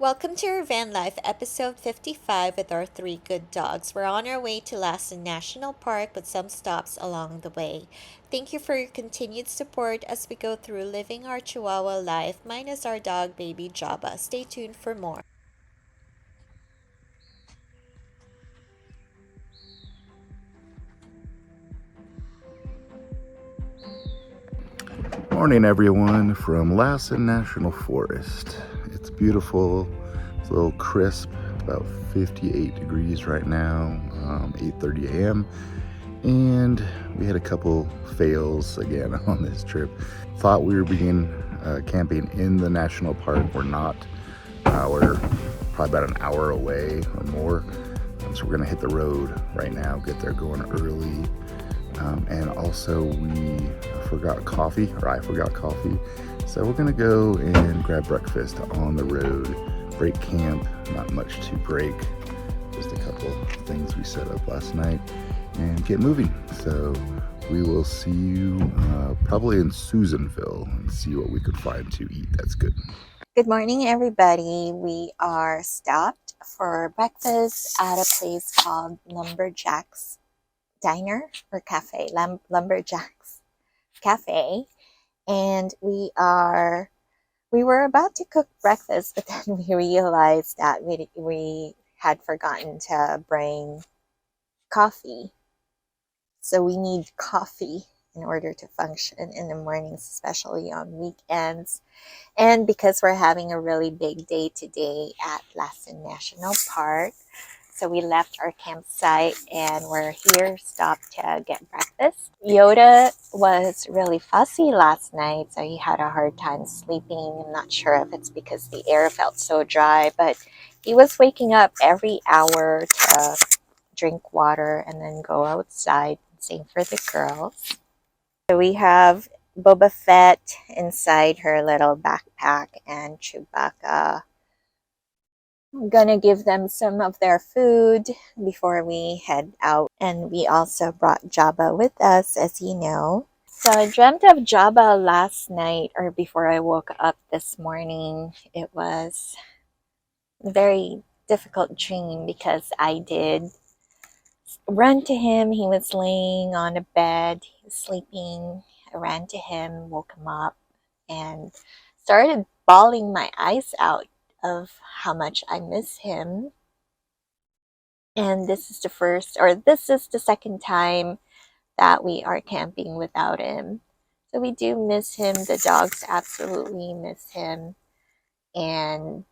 Welcome to our van life, episode 55 with our three good dogs. We're on our way to Lassen National Park with some stops along the way. Thank you for your continued support as we go through living our chihuahua life minus our dog baby Jabba. Stay tuned for more. Morning everyone from Lassen National Forest. It's beautiful, it's a little crisp, about 58 degrees right now, 8:30 a.m. And we had a couple fails again on this trip. Thought we were beginning camping in the national park. We're not. We're probably about an hour away or more. So we're gonna hit the road right now, get there going early. And also we forgot coffee, or I forgot coffee. So we're gonna go and grab breakfast on the road, break camp, not much to break, just a couple things we set up last night, and get moving. So we will see you probably in Susanville and see what we could find to eat that's good. Good morning, everybody. We are stopped for breakfast at a place called Lumberjack's Diner or Cafe, Lumberjack's Cafe, and we were about to cook breakfast, but then we realized that we had forgotten to bring coffee. So we need coffee in order to function in the mornings, especially on weekends. And because we're having a really big day today at Lassen National Park, so we left our campsite and we're here stopped to get breakfast. Yoda was really fussy last night, so he had a hard time sleeping. I'm not sure if it's because the air felt so dry, but he was waking up every hour to drink water and then go outside. Same for the girls. So we have BobaFett inside her little backpack and Chewbacca. I'm gonna give them some of their food before we head out. And we also brought Jabba with us, as you know. So I dreamt of Jabba last night, or before I woke up this morning. It was a very difficult dream because I did run to him. He was laying on a bed, he was sleeping. I ran to him, woke him up, and started bawling my eyes out of how much I miss him. And this is the second time that we are camping without him. So we do miss him. The dogs absolutely miss him. And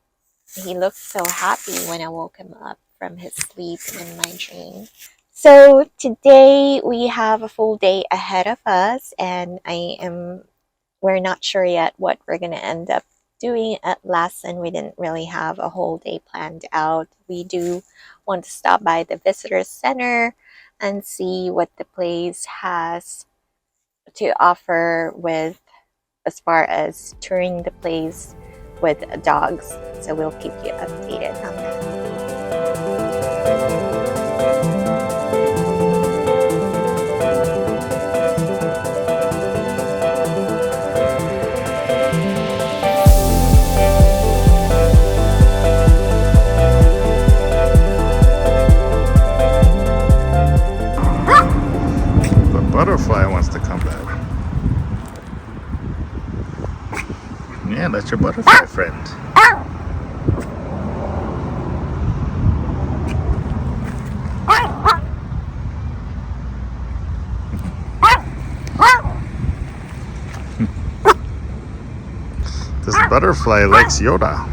he looked so happy when I woke him up from his sleep in my dream. So today we have a full day ahead of us, and we're not sure yet what we're going to end up doing at Lassen. We didn't really have a whole day planned out. We do want to stop by the visitor center and see what the place has to offer with as far as touring the place with dogs. So we'll keep you updated on that. Butterfly wants to come back. Yeah, that's your butterfly friend. This butterfly likes Yoda.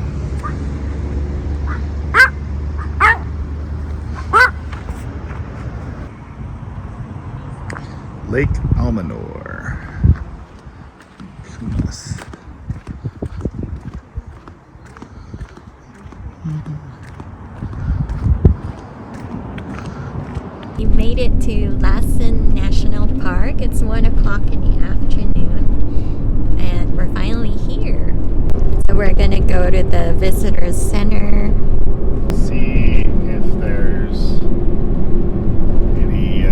Lake Almanor. Yes. We made it to Lassen National Park. It's 1 o'clock in the afternoon and we're finally here. So we're gonna go to the visitor center. See if there's any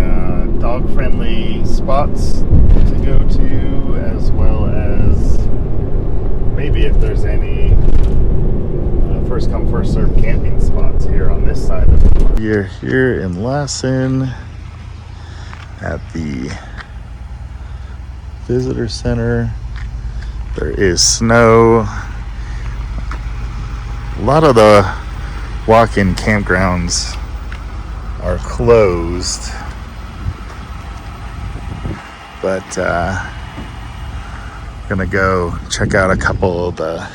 dog-friendly spots to go to, as well as maybe if there's any for first come, first served camping spots here on this side of the park. We are here in Lassen at the visitor center. There is snow. A lot of the walk-in campgrounds are closed, but gonna go check out a couple of the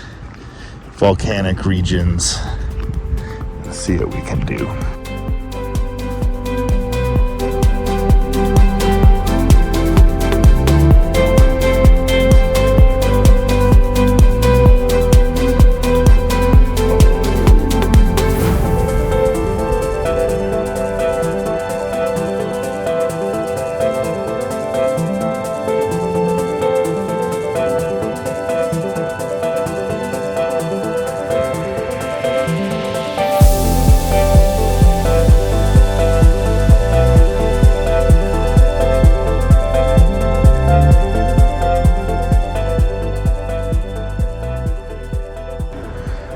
volcanic regions and see what we can do.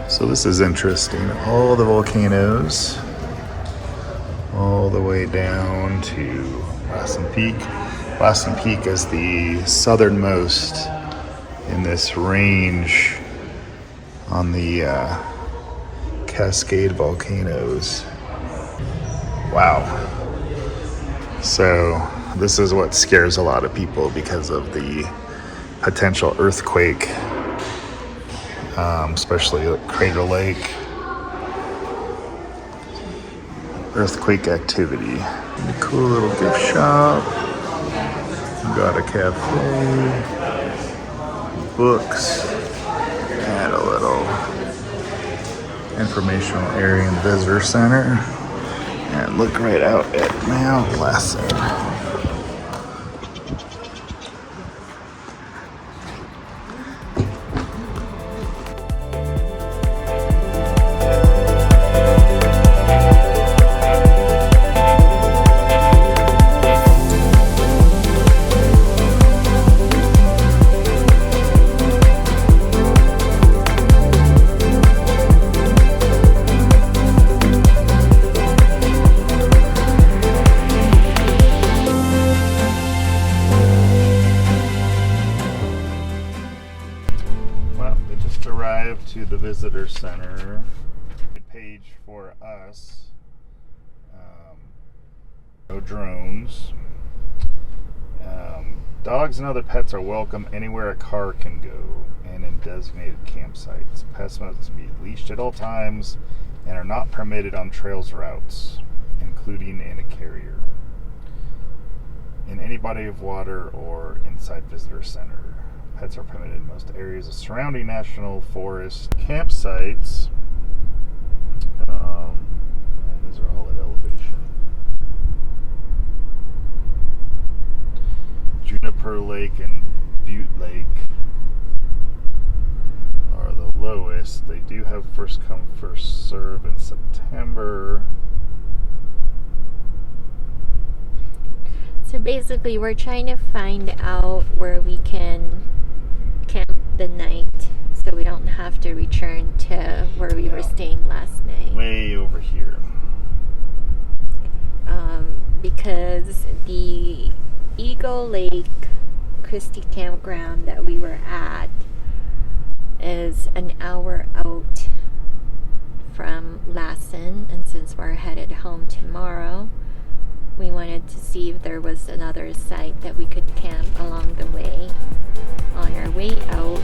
So this is interesting. All the volcanoes, all the way down to Lassen Peak. Lassen Peak is the southernmost in this range on the Cascade volcanoes. Wow. So this is what scares a lot of people because of the potential earthquake. Especially at Crater Lake, earthquake activity. Cool little gift shop. Got a cafe, books, and a little informational area and visitor center. And look right out at Mount Lassen. Arrived to the visitor center. Page for us. No drones. Dogs and other pets are welcome anywhere a car can go and in designated campsites. Pets must be leashed at all times and are not permitted on trails routes, including in a carrier, in any body of water or inside visitor center. Pets are permitted in most areas of surrounding national forest campsites. And these are all at elevation. Juniper Lake and Butte Lake are the lowest. They do have first come, first serve in September. So basically, we're trying to find out where we can camp the night so we don't have to return to where we were staying last night. Way over here. Because the Eagle Lake Christie campground that we were at is an hour out from Lassen, and since we're headed home tomorrow, we wanted to see if there was another site that we could camp along the way on our way out.